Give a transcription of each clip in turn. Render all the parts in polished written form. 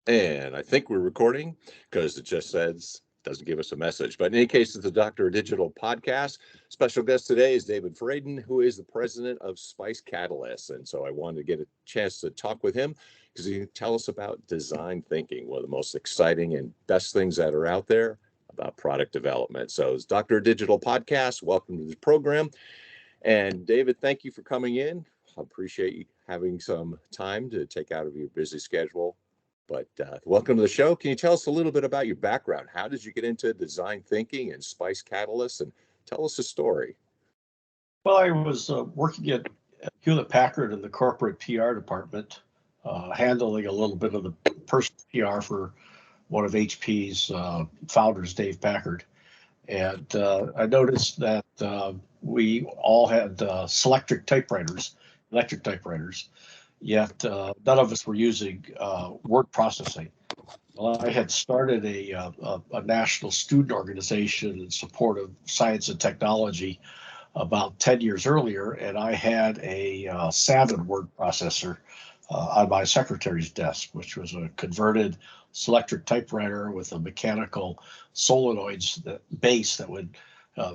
And I think we're recording because it just says, doesn't give us a message. But in any case, it's the Dr. Digital podcast. Special guest today is David Fradin, who is the president of Spice Catalyst. And so I wanted to get a chance to talk with him because he can tell us about design thinking, one of the most exciting and best things that are out there about product development. So it's Dr. Digital podcast. Welcome to the program. And David, thank you for coming in. I appreciate you having some time to take out of your busy schedule. But welcome to the show. Can you tell us a little bit about your background? How did you get into design thinking and Spice Catalyst? And tell us a story. Well, I was working at Hewlett Packard in the corporate PR department, handling a little bit of the personal PR for one of HP's founders, Dave Packard. And I noticed that we all had electric typewriters, yet none of us were using word processing. Well, I had started a national student organization in support of science and technology about 10 years earlier, and I had a Savin word processor on my secretary's desk, which was a converted electric typewriter with a mechanical solenoids base that would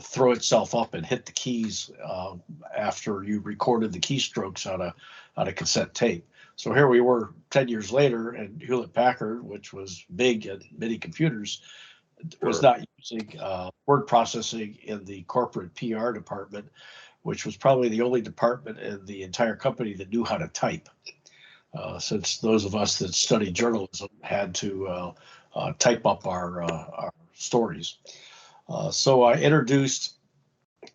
throw itself up and hit the keys after you recorded the keystrokes on a cassette tape. So here we were 10 years later, and Hewlett Packard, which was big at many computers, was not using word processing in the corporate PR department, which was probably the only department in the entire company that knew how to type. Since those of us that studied journalism had to type up our stories. So I introduced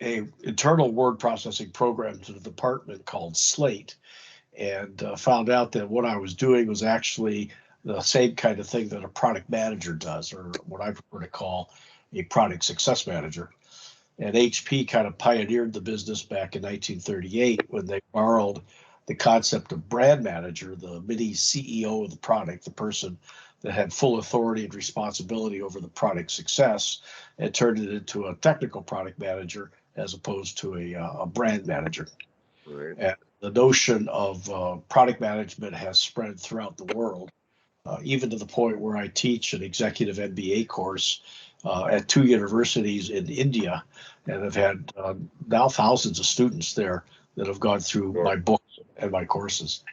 a internal word processing program to the department called Slate, and found out that what I was doing was actually the same kind of thing that a product manager does, or what I prefer to call a product success manager. And HP kind of pioneered the business back in 1938 when they borrowed the concept of brand manager, the mini CEO of the product, the person that had full authority and responsibility over the product success, and turned it into a technical product manager as opposed to a brand manager. Right. And the notion of product management has spread throughout the world, even to the point where I teach an executive MBA course at 2 universities in India, and have had now thousands of students there that have gone through my books and my courses.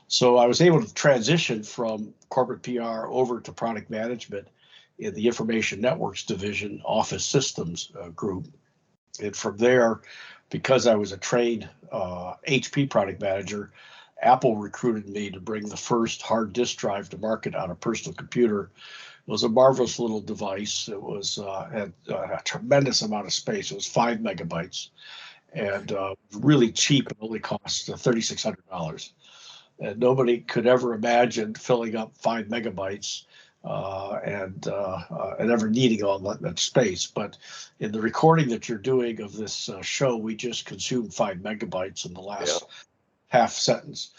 So I was able to transition from corporate PR over to product management in the Information Networks Division Office Systems group. And from there, because I was a trained HP product manager, Apple recruited me to bring the first hard disk drive to market on a personal computer. It was a marvelous little device. It was had a tremendous amount of space. It was 5 megabytes and really cheap. It only cost $3,600. And nobody could ever imagine filling up 5 megabytes and ever needing all that space. But in the recording that you're doing of this show, we just consumed 5 megabytes in the last half sentence.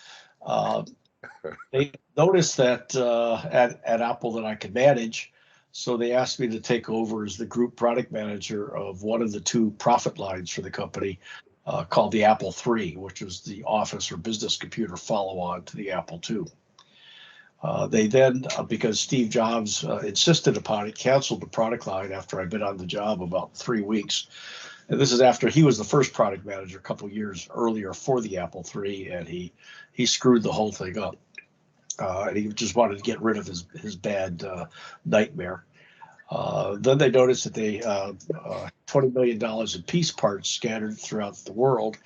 They noticed that at Apple that I could manage, so they asked me to take over as the group product manager of one of the two profit lines for the company, called the Apple III, which was the office or business computer follow-on to the Apple II. They then, because Steve Jobs insisted upon it, canceled the product line after I'd been on the job about 3 weeks. And this is after he was the first product manager a couple of years earlier for the Apple III, and he screwed the whole thing up. And he just wanted to get rid of his bad nightmare. Then they noticed that they $20 million in piece parts scattered throughout the world.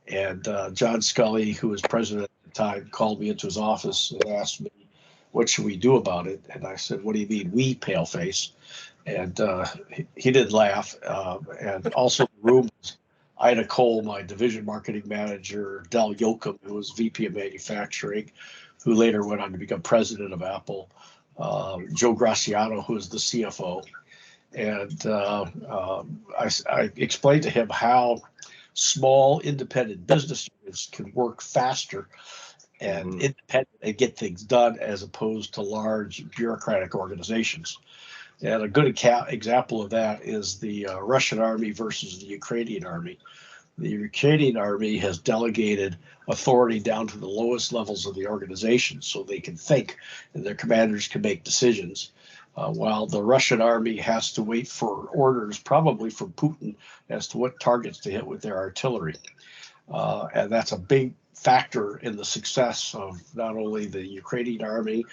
And John Scully, who was president at the time, called me into his office and asked me, what should we do about it? And I said, what do you mean, we, paleface? And he did laugh. And also the room was Ida Cole, my division marketing manager, Del Yoakum, who was VP of manufacturing, who later went on to become president of Apple, Joe Graciano, who is the CFO. And I explained to him how small independent business units can work faster and independent and get things done as opposed to large bureaucratic organizations. And a good example of that is the Russian army versus the Ukrainian army. The Ukrainian army has delegated authority down to the lowest levels of the organization so they can think and their commanders can make decisions. While the Russian army has to wait for orders, probably from Putin, as to what targets to hit with their artillery. And that's a big factor in the success of not only the Ukrainian army,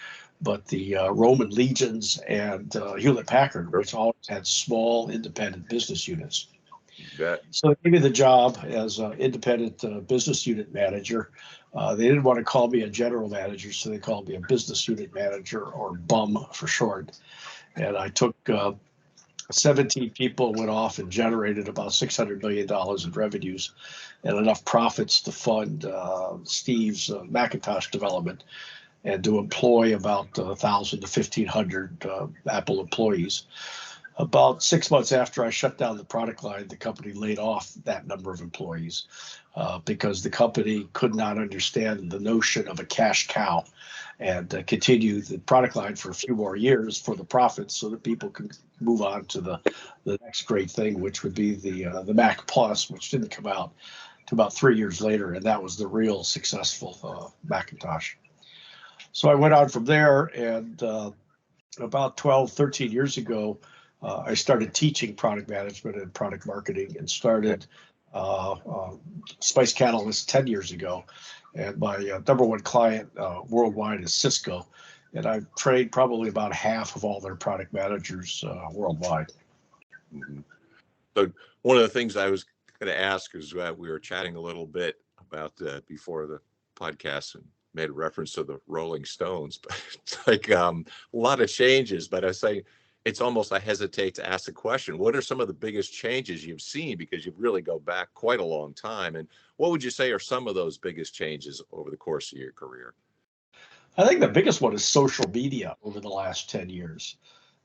but the Roman legions and Hewlett Packard, which always had small independent business units. So they gave me the job as an independent business unit manager. They didn't want to call me a general manager, so they called me a business unit manager, or BUM for short. And I took 17 people, went off and generated about $600 million in revenues and enough profits to fund Steve's Macintosh development and to employ about 1,000 to 1,500 Apple employees. About 6 months after I shut down the product line, the company laid off that number of employees because the company could not understand the notion of a cash cow and continue the product line for a few more years for the profits so that people could move on to the next great thing, which would be the Mac Plus, which didn't come out to about 3 years later. And that was the real successful Macintosh. So I went on from there, and about 12, 13 years ago, I started teaching product management and product marketing and started Spice Catalyst 10 years ago. And my number one client worldwide is Cisco. And I've trained probably about half of all their product managers worldwide. Mm-hmm. So one of the things I was going to ask is we were chatting a little bit about before the podcast and made a reference to the Rolling Stones, but it's like a lot of changes. But I say it's almost, I hesitate to ask the question, what are some of the biggest changes you've seen? Because you really go back quite a long time. And what would you say are some of those biggest changes over the course of your career? I think the biggest one is social media over the last 10 years.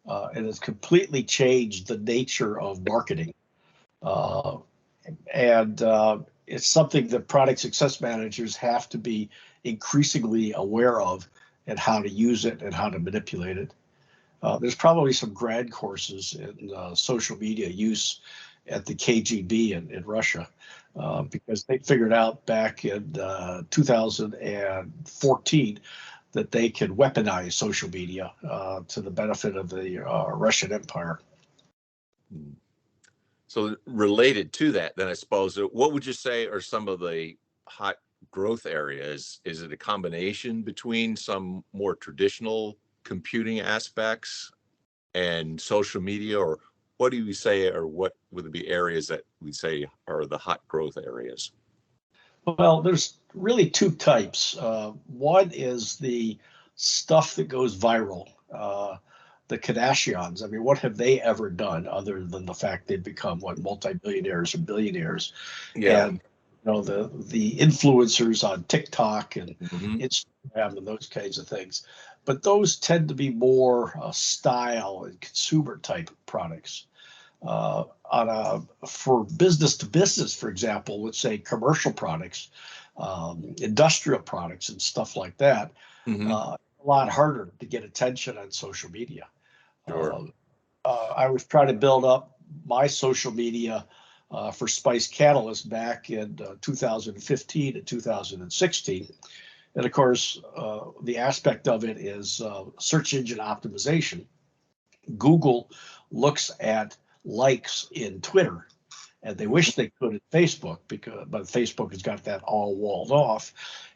And it's completely changed the nature of marketing. And it's something that product success managers have to be increasingly aware of and how to use it and how to manipulate it. There's probably some grad courses in social media use at the KGB in Russia because they figured out back in 2014 that they could weaponize social media to the benefit of the Russian Empire. So related to that, then I suppose, what would you say are some of the hot growth areas? Is it a combination between some more traditional computing aspects and social media, or what do you say, or what would be areas that we say are the hot growth areas? Well, there's really two types. One is the stuff that goes viral, the Kardashians. I mean, what have they ever done other than the fact they've become multi-billionaires or billionaires? Yeah. And the influencers on TikTok and Instagram and those kinds of things. But those tend to be more style and consumer type products. For business to business, for example, let's say commercial products, industrial products and stuff like that, a lot harder to get attention on social media. Sure. I was trying to build up my social media for Spice Catalyst back in 2015 and 2016. And of course, the aspect of it is search engine optimization. Google looks at likes in Twitter, and they wish they could at Facebook, but Facebook has got that all walled off.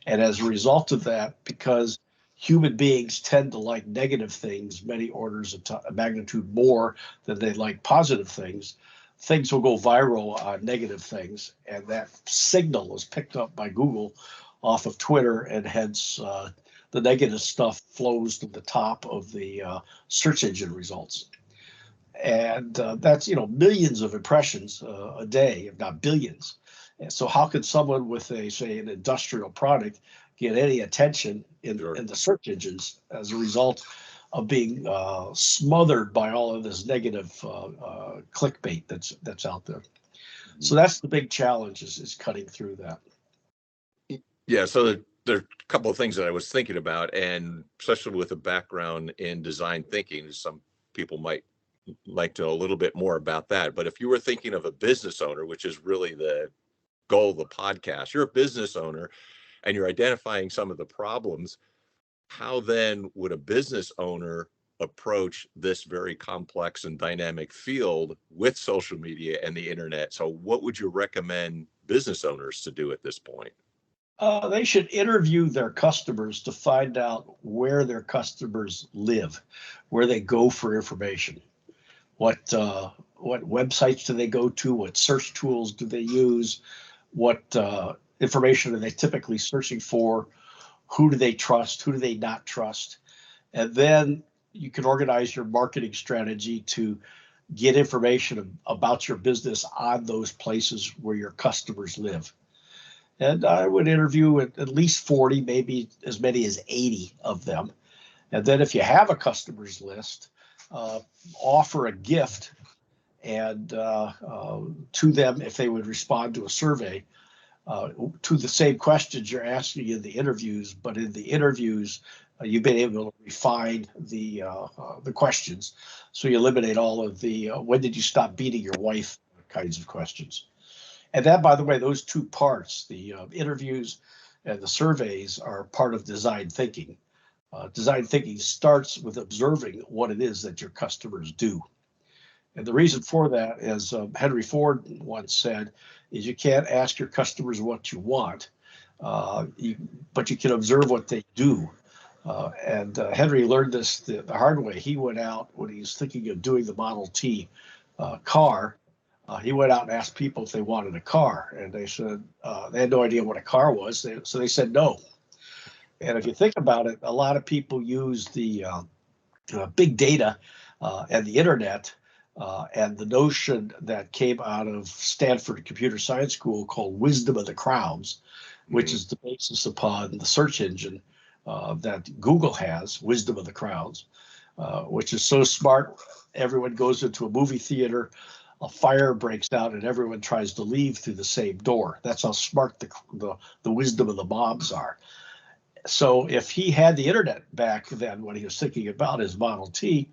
And as a result of that, because human beings tend to like negative things many orders of magnitude more than they like positive things, things will go viral on negative things, and that signal is picked up by Google off of Twitter, and hence the negative stuff flows to the top of the search engine results. And that's millions of impressions a day, if not billions. And so how could someone with an industrial product get any attention in the search engines as a result of being smothered by all of this negative clickbait that's out there? So that's the big challenge, is cutting through that. Yeah, so there are a couple of things that I was thinking about, and especially with a background in design thinking, some people might like to know a little bit more about that. But if you were thinking of a business owner, which is really the goal of the podcast. You're a business owner and you're identifying some of the problems. How then would a business owner approach this very complex and dynamic field with social media and the internet? So what would you recommend business owners to do at this point? They should interview their customers to find out where their customers live, where they go for information, what websites do they go to, what search tools do they use, what information are they typically searching for, who do they trust, who do they not trust, and then you can organize your marketing strategy to get information about your business on those places where your customers live. And I would interview at least 40, maybe as many as 80 of them. And then if you have a customer's list, offer a gift and to them if they would respond to a survey to the same questions you're asking in the interviews. But in the interviews, you've been able to refine the questions. So you eliminate all of the when did you stop beating your wife kinds of questions. And that, by the way, those two parts, the interviews and the surveys, are part of design thinking. Design thinking starts with observing what it is that your customers do. And the reason for that, as Henry Ford once said, is you can't ask your customers what you want, but you can observe what they do. And Henry learned this the hard way. He went out when he was thinking of doing the Model T car. He went out and asked people if they wanted a car, and they said they had no idea what a car was, so they said no. And if you think about it, a lot of people use the big data and the internet and the notion that came out of Stanford Computer Science School called wisdom of the crowds, which is the basis upon the search engine that Google has, wisdom of the crowds, which is so smart. Everyone goes into a movie theater, a fire breaks out, and everyone tries to leave through the same door. That's how smart the wisdom of the mobs are. So if he had the internet back then when he was thinking about his Model T,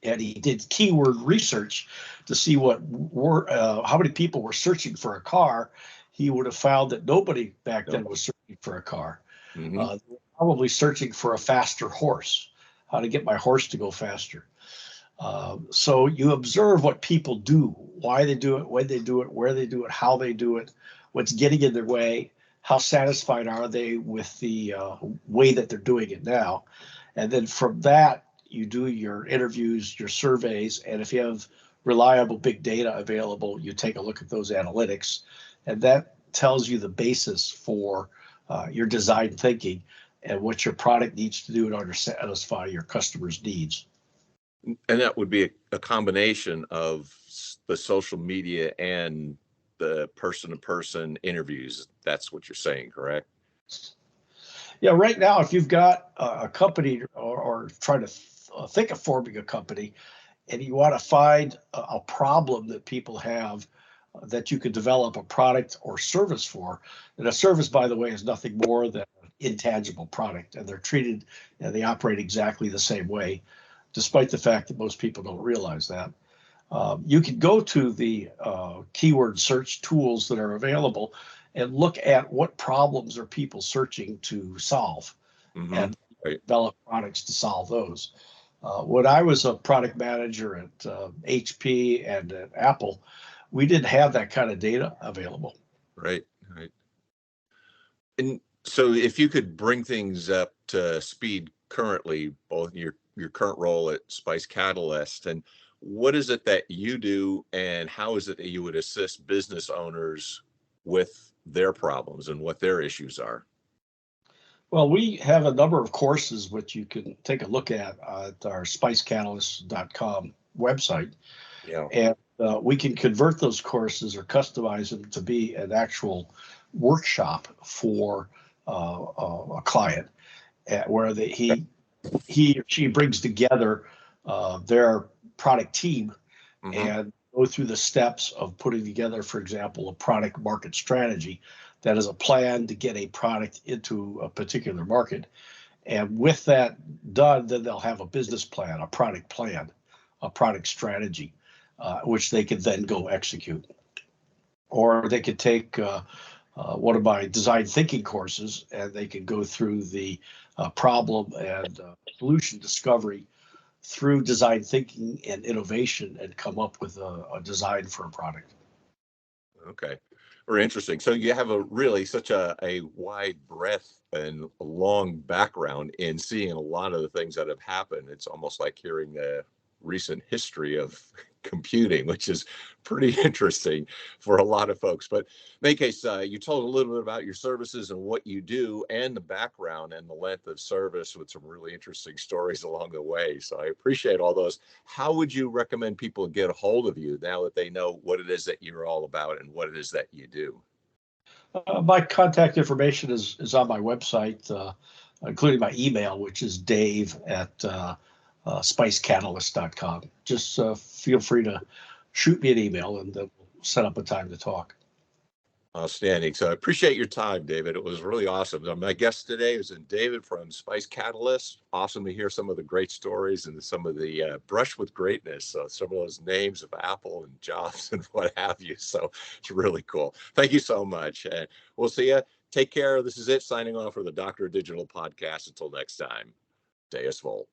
and he did keyword research to see how many people were searching for a car, he would have found that nobody back then was searching for a car. They were probably searching for a faster horse, how to get my horse to go faster. So you observe what people do, why they do it, when they do it, where they do it, how they do it, what's getting in their way, how satisfied are they with the way that they're doing it now. And then from that, you do your interviews, your surveys, and if you have reliable big data available, you take a look at those analytics, and that tells you the basis for your design thinking and what your product needs to do in order to satisfy your customers' needs. And that would be a combination of the social media and the person-to-person interviews. That's what you're saying, correct? Yeah, right now, if you've got a company or trying to think of forming a company and you want to find a problem that people have that you could develop a product or service for, and a service, by the way, is nothing more than an intangible product, and they're treated and they operate exactly the same way, despite the fact that most people don't realize that. You can go to the keyword search tools that are available and look at what problems are people searching to solve and develop products to solve those. When I was a product manager at HP and at Apple, we didn't have that kind of data available. Right. And so if you could bring things up to speed currently, both in your current role at Spice Catalyst, and what is it that you do and how is it that you would assist business owners with their problems and what their issues are? Well, we have a number of courses which you can take a look at our spicecatalyst.com website. Yeah. And we can convert those courses or customize them to be an actual workshop for a client where he or she brings together their product team and go through the steps of putting together, for example, a product market strategy that is a plan to get a product into a particular market. And with that done, then they'll have a business plan, a product strategy, which they can then go execute. or they could take one of my design thinking courses, and they can go through the problem and solution discovery through design thinking and innovation and come up with a design for a product. Okay. Very interesting. So you have a really such a wide breadth and a long background in seeing a lot of the things that have happened. It's almost like hearing the recent history of computing, which is pretty interesting for a lot of folks. But in any case, you told a little bit about your services and what you do and the background and the length of service with some really interesting stories along the way. So I appreciate all those. How would you recommend people get a hold of you now that they know what it is that you're all about and what it is that you do? My contact information is on my website, including my email, which is dave@spicecatalyst.com. Just feel free to shoot me an email, and then we'll set up a time to talk. Outstanding. So I appreciate your time, David. It was really awesome. My guest today is David from Spice Catalyst. Awesome to hear some of the great stories and some of the brush with greatness. So some of those names of Apple and Jobs and what have you. So it's really cool. Thank you so much. We'll see you. Take care. This is it. Signing off for the Dr. Digital podcast. Until next time, Deus Volt.